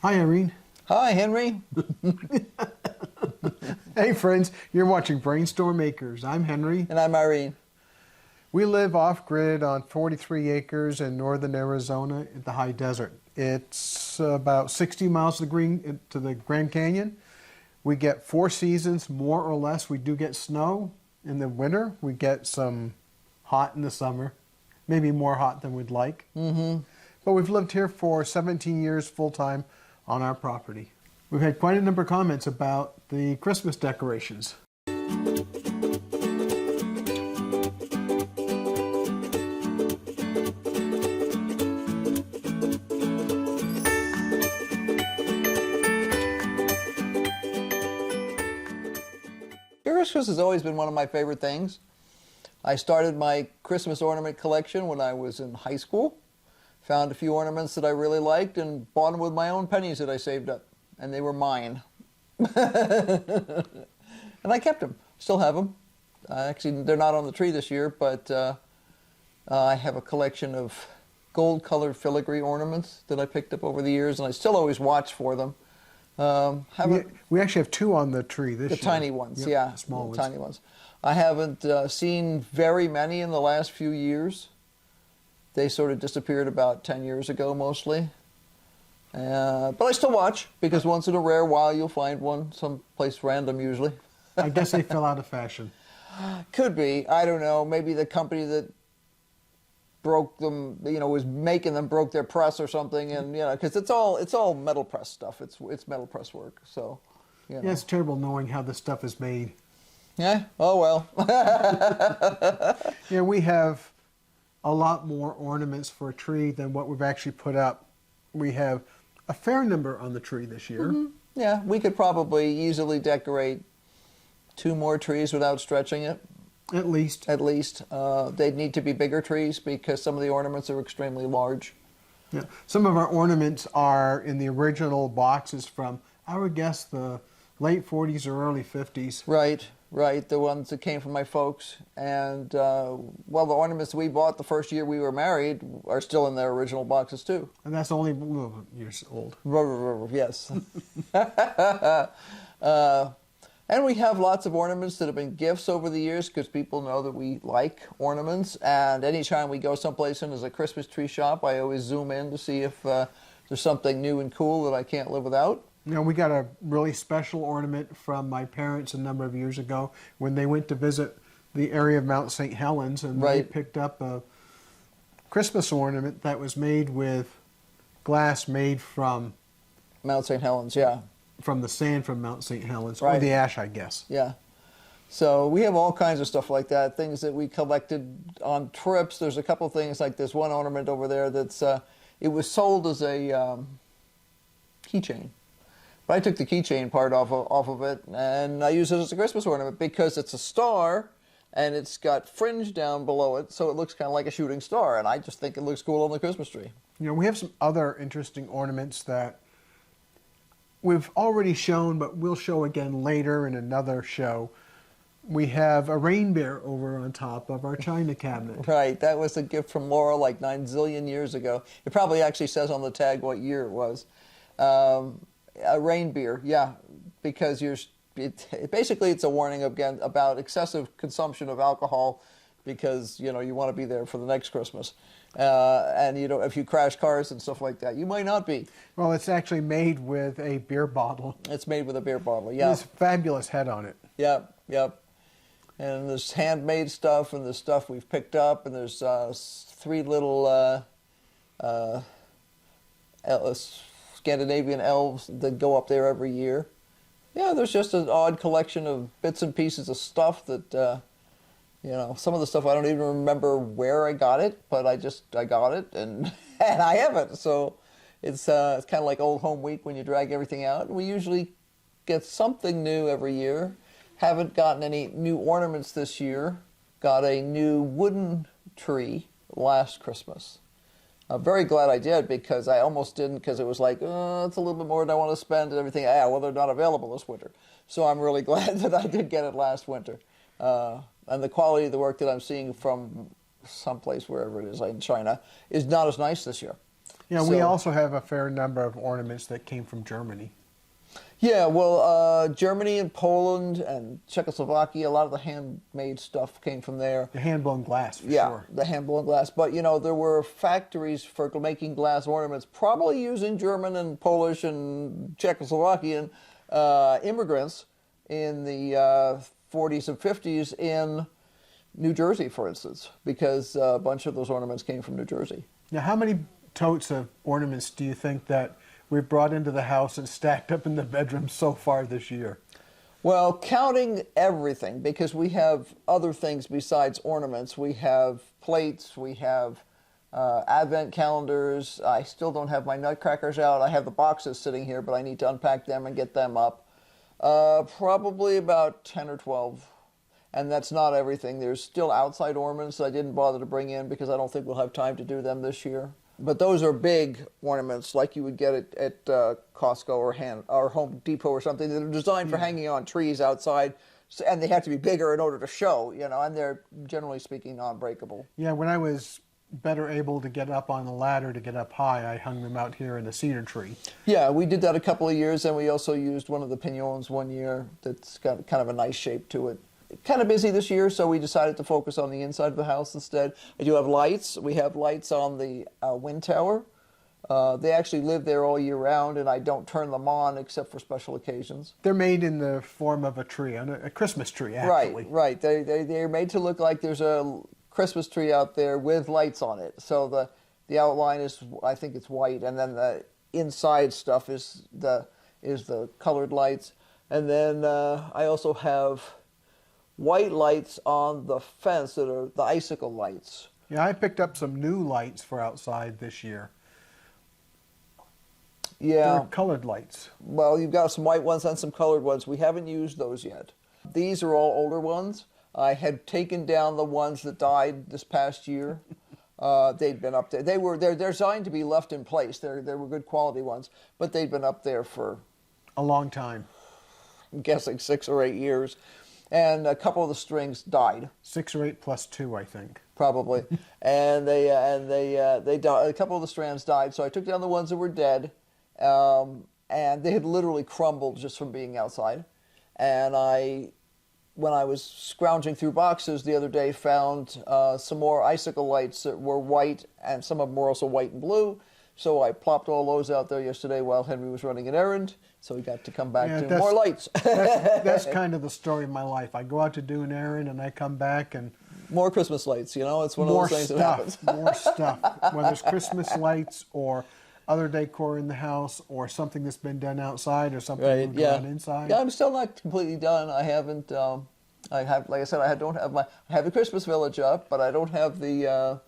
Hi, Irene. Hi, Henry. Hey, friends. You're watching BrainStormAcres. I'm Henry. And I'm Irene. We live off-grid on 43 acres in northern Arizona in the high desert. It's about 60 miles to the Grand Canyon. We get 4 seasons, more or less. We do get snow in the winter. We get some hot in the summer, maybe more hot than we'd like. But we've lived here for 17 years full-time on our property. We've had quite a number of comments about the Christmas decorations. Christmas has always been one of my favorite things. I started my Christmas ornament collection when I was in high school. Found a few ornaments that I really liked and bought them with my own pennies that I saved up. And they were mine. And I kept them. Still have them. Actually, they're not on the tree this year, but I have a collection of gold-colored filigree ornaments that I picked up over the years, and I still always watch for them. We actually have 2 on the tree this year. The tiny ones, yep, yeah. Small the ones. tiny ones. I haven't seen very many in the last few years. They sort of disappeared about 10 years ago, mostly. But I still watch, because once in a rare while you'll find one someplace random, usually. I guess they fell out of fashion. Could be. I don't know. Maybe the company that broke them, was making them broke their press or something, and because it's all metal press stuff. It's metal press work. So, Yeah, it's terrible knowing how this stuff is made. Yeah. Oh well. Yeah, we have a lot more ornaments for a tree than what we've actually put up. We have a fair number on the tree this year. Yeah, we could probably easily decorate 2 more trees without stretching it. At least. At least. They'd need to be bigger trees because some of the ornaments are extremely large. Yeah. Some of our ornaments are in the original boxes from, I would guess, the late 40s or early 50s. Right, the ones that came from my folks. And, well, the ornaments we bought the first year we were married are still in their original boxes, too. And that's only years old. Yes. And we have lots of ornaments that have been gifts over the years because people know that we like ornaments. And anytime we go someplace and there's a Christmas tree shop, I always zoom in to see if there's something new and cool that I can't live without. We got a really special ornament from my parents a number of years ago when they went to visit the area of Mount St. Helens, and they picked up a Christmas ornament that was made with glass made from Mount St. Helens, yeah. From the sand from Mount St. Helens, or the ash, I guess. Yeah. So we have all kinds of stuff like that, things that we collected on trips. There's a couple things like this one ornament over there that's, it was sold as a keychain. But I took the keychain part off of it, and I use it as a Christmas ornament because it's a star, and it's got fringe down below it, so it looks kind of like a shooting star, and I just think it looks cool on the Christmas tree. We have some other interesting ornaments that we've already shown, but we'll show again later in another show. We have a reindeer over on top of our china cabinet. Right, that was a gift from Laura like 9 zillion years ago. It probably actually says on the tag what year it was. A reindeer, yeah, because basically it's a warning again about excessive consumption of alcohol because, you want to be there for the next Christmas. And, if you crash cars and stuff like that, you might not be. Well, it's actually made with a beer bottle. It's made with a beer bottle, yeah. There's a fabulous head on it. Yep. And there's handmade stuff, and there's stuff we've picked up, and there's 3 little Scandinavian elves that go up there every year. Yeah, there's just an odd collection of bits and pieces of stuff that, some of the stuff I don't even remember where I got it, but I got it, and I have it. So it's kind of like old home week when you drag everything out. We usually get something new every year. Haven't gotten any new ornaments this year. Got a new wooden tree last Christmas. I'm very glad I did because I almost didn't because it was like, it's a little bit more than I want to spend and everything. Well, they're not available this winter. So I'm really glad that I did get it last winter. And the quality of the work that I'm seeing from someplace, wherever it is, like in China, is not as nice this year. Yeah, we So- also have a fair number of ornaments that came from Germany. Yeah, well, Germany and Poland and Czechoslovakia, a lot of the handmade stuff came from there. The hand-blown glass, for Yeah, sure. the hand-blown glass. But, you know, there were factories for making glass ornaments, probably using German and Polish and Czechoslovakian immigrants in the 40s and 50s in New Jersey, for instance, because a bunch of those ornaments came from New Jersey. Now, how many totes of ornaments do you think that we've brought into the house and stacked up in the bedroom so far this year? Well, counting everything, because we have other things besides ornaments. We have plates, we have advent calendars. I still don't have my nutcrackers out. I have the boxes sitting here, but I need to unpack them and get them up. Probably about 10 or 12. And that's not everything. There's still outside ornaments I didn't bother to bring in because I don't think we'll have time to do them this year. But those are big ornaments like you would get at Costco or Home Depot or something that are designed for hanging on trees outside, and they have to be bigger in order to show, you know, and they're generally speaking non-breakable. Yeah, when I was better able to get up on the ladder to get up high, I hung them out here in a cedar tree. Yeah, we did that a couple of years, and we also used one of the pignons one year that's got kind of a nice shape to it. Kind of busy this year, so we decided to focus on the inside of the house instead. I do have lights. We have lights on the wind tower. They actually live there all year round, and I don't turn them on except for special occasions. They're made in the form of a tree, a Christmas tree, actually. Right. They're made to look like there's a Christmas tree out there with lights on it. So the outline is, I think it's white, and then the inside stuff is the colored lights. And then I also have white lights on the fence that are the icicle lights. Yeah, I picked up some new lights for outside this year. Yeah. They're colored lights. Well, you've got some white ones and some colored ones. We haven't used those yet. These are all older ones. I had taken down the ones that died this past year. They'd been up there. They're designed to be left in place. They were good quality ones, but they'd been up there for A long time. I'm guessing 6 or 8 years. And a couple of the strings died. 6 or 8 plus 2, I think. Probably, and they died. A couple of the strands died. So I took down the ones that were dead, and they had literally crumbled just from being outside. And when I was scrounging through boxes the other day, found some more icicle lights that were white, and some of them were also white and blue. So I plopped all those out there yesterday while Henry was running an errand. So we got to come back to more lights. that's kind of the story of my life. I go out to do an errand and I come back and more Christmas lights, you know, it's one of those things that happens. More stuff, whether it's Christmas lights or other decor in the house or something that's been done outside or something Right, moved around inside. Yeah, I'm still not completely done. I haven't, I have, like I said, I have the Christmas village up, but I don't have the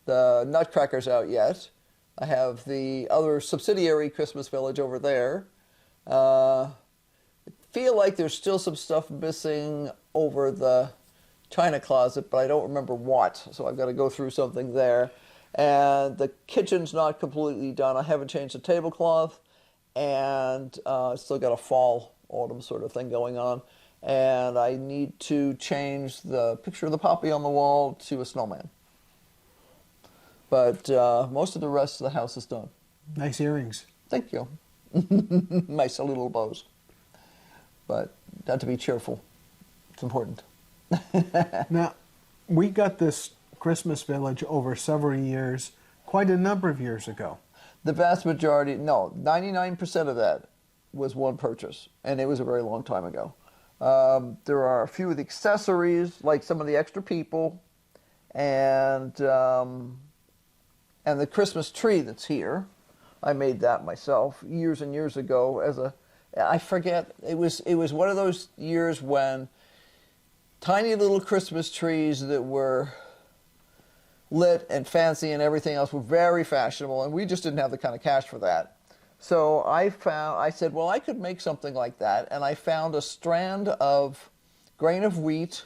nutcrackers out yet. I have the other subsidiary Christmas village over there. I feel like there's still some stuff missing over the china closet, but I don't remember what, so I've got to go through something there. And the kitchen's not completely done. I haven't changed the tablecloth, and still got a fall, autumn sort of thing going on. And I need to change the picture of the poppy on the wall to a snowman. But most of the rest of the house is done. Nice earrings. Thank you. My silly little bows. But got to be cheerful. It's important. Now, we got this Christmas village over several years, quite a number of years ago. The vast majority, no, 99% of that was one purchase, and it was a very long time ago. There are a few of the accessories, like some of the extra people, and the Christmas tree that's here. I made that myself years and years ago I forget, it was one of those years when tiny little Christmas trees that were lit and fancy and everything else were very fashionable, and we just didn't have the kind of cash for that. So I said, well, I could make something like that, and I found a strand of grain of wheat.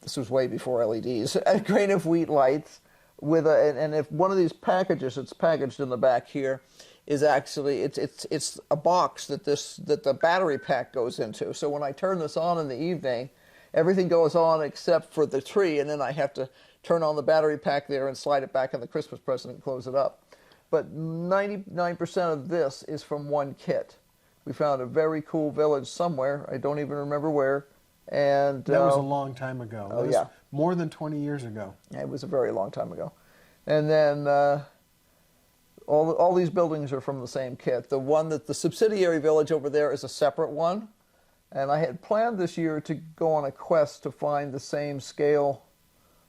This was way before LEDs. A grain of wheat lights with and if one of these packages, it's packaged in the back here, is actually it's a box that the battery pack goes into. So when I turn this on in the evening, everything goes on except for the tree, and then I have to turn on the battery pack there and slide it back in the Christmas present and close it up. But 99% of this is from one kit. We found a very cool village somewhere. I don't even remember where. And that was a long time ago. Oh, yeah. More than 20 years ago. It was a very long time ago. And then all these buildings are from the same kit. The one that the subsidiary village over there is a separate one. And I had planned this year to go on a quest to find the same scale.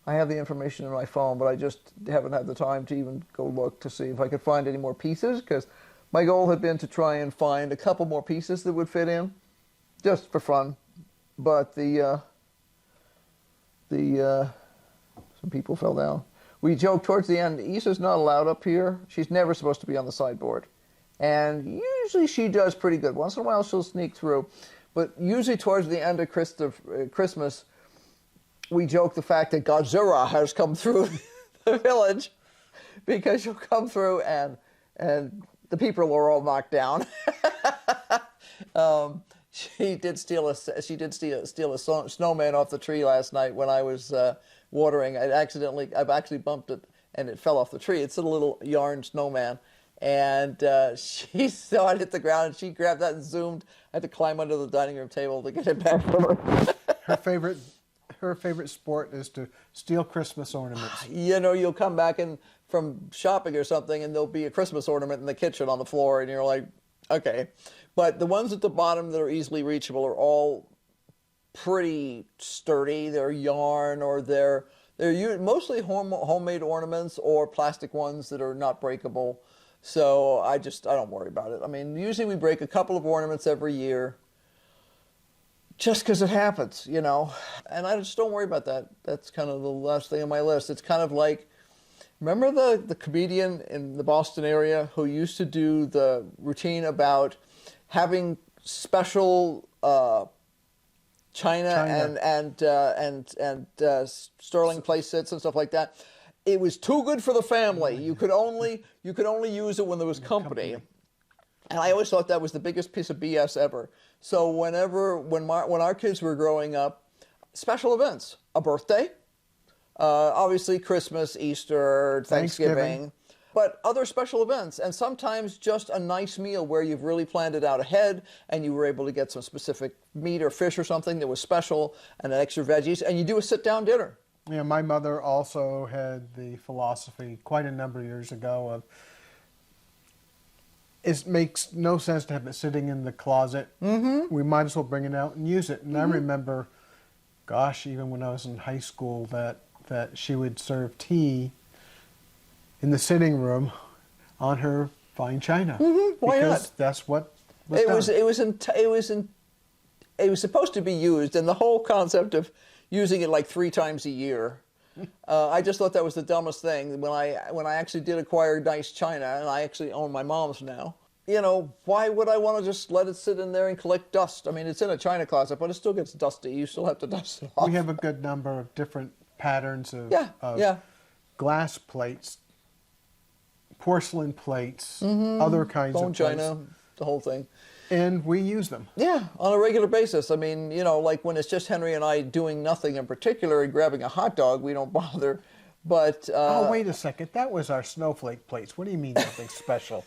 I have the information in my phone, but I just haven't had the time to even go look to see if I could find any more pieces, because my goal had been to try and find a couple more pieces that would fit in, just for fun. But some people fell down. We joked towards the end, Issa's not allowed up here. She's never supposed to be on the sideboard. And usually she does pretty good. Once in a while she'll sneak through. But usually towards the end of Christmas, we joke the fact that Godzilla has come through the village, because she'll come through and the people are all knocked down. She did steal a snowman off the tree last night when I was watering. I've actually bumped it and it fell off the tree. It's a little yarn snowman. And she saw it hit the ground, and she grabbed that and zoomed. I had to climb under the dining room table to get it back from her. Her favorite sport is to steal Christmas ornaments. You know, you'll come back from shopping or something, and there'll be a Christmas ornament in the kitchen on the floor, and you're like, okay. But the ones at the bottom that are easily reachable are all pretty sturdy. They're yarn, or they're mostly homemade ornaments or plastic ones that are not breakable. So I don't worry about it. I mean, usually we break a couple of ornaments every year, just because it happens, you know. And I just don't worry about that. That's kind of the last thing on my list. It's kind of like, remember the comedian in the Boston area who used to do the routine about having special china. and sterling place sits and stuff like that? It was too good for the family. You could only use it when there was company. And I always thought that was the biggest piece of BS ever. So when our kids were growing up, special events, a birthday, obviously Christmas, Easter, Thanksgiving, but other special events, and sometimes just a nice meal where you've really planned it out ahead and you were able to get some specific meat or fish or something that was special and extra veggies, and you do a sit-down dinner. Yeah, my mother also had the philosophy quite a number of years ago of, it makes no sense to have it sitting in the closet. Mm-hmm. We might as well bring it out and use it. And I remember, gosh, even when I was in high school, that she would serve tea in the sitting room on her fine china. Mm-hmm. Why because not? That's what was done. It was supposed to be used, and the whole concept of using it like 3 times a year. I just thought that was the dumbest thing. When I actually did acquire nice china, and I actually own my mom's now, you know, why would I want to just let it sit in there and collect dust? I mean, it's in a china closet, but it still gets dusty. You still have to dust it off. We have a good number of different patterns of glass plates, porcelain plates, other kinds bone of plates. china, the whole thing. And we use them. Yeah, on a regular basis. I mean, you know, like when it's just Henry and I doing nothing in particular and grabbing a hot dog, we don't bother. But oh, wait a second. That was our snowflake plates. What do you mean something special?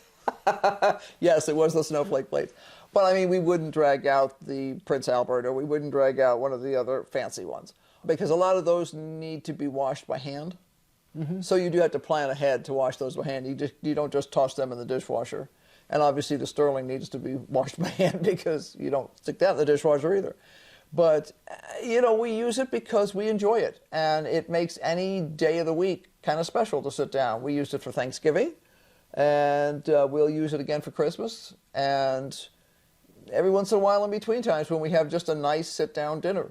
Yes, it was the snowflake plates. But I mean, we wouldn't drag out the Prince Albert, or we wouldn't drag out one of the other fancy ones, because a lot of those need to be washed by hand. Mm-hmm. So you do have to plan ahead to wash those by hand. You don't just toss them in the dishwasher. And obviously the sterling needs to be washed by hand, because you don't stick that in the dishwasher either. But, you know, we use it because we enjoy it. And it makes any day of the week kind of special to sit down. We used it for Thanksgiving, and we'll use it again for Christmas. And every once in a while in between times when we have just a nice sit-down dinner.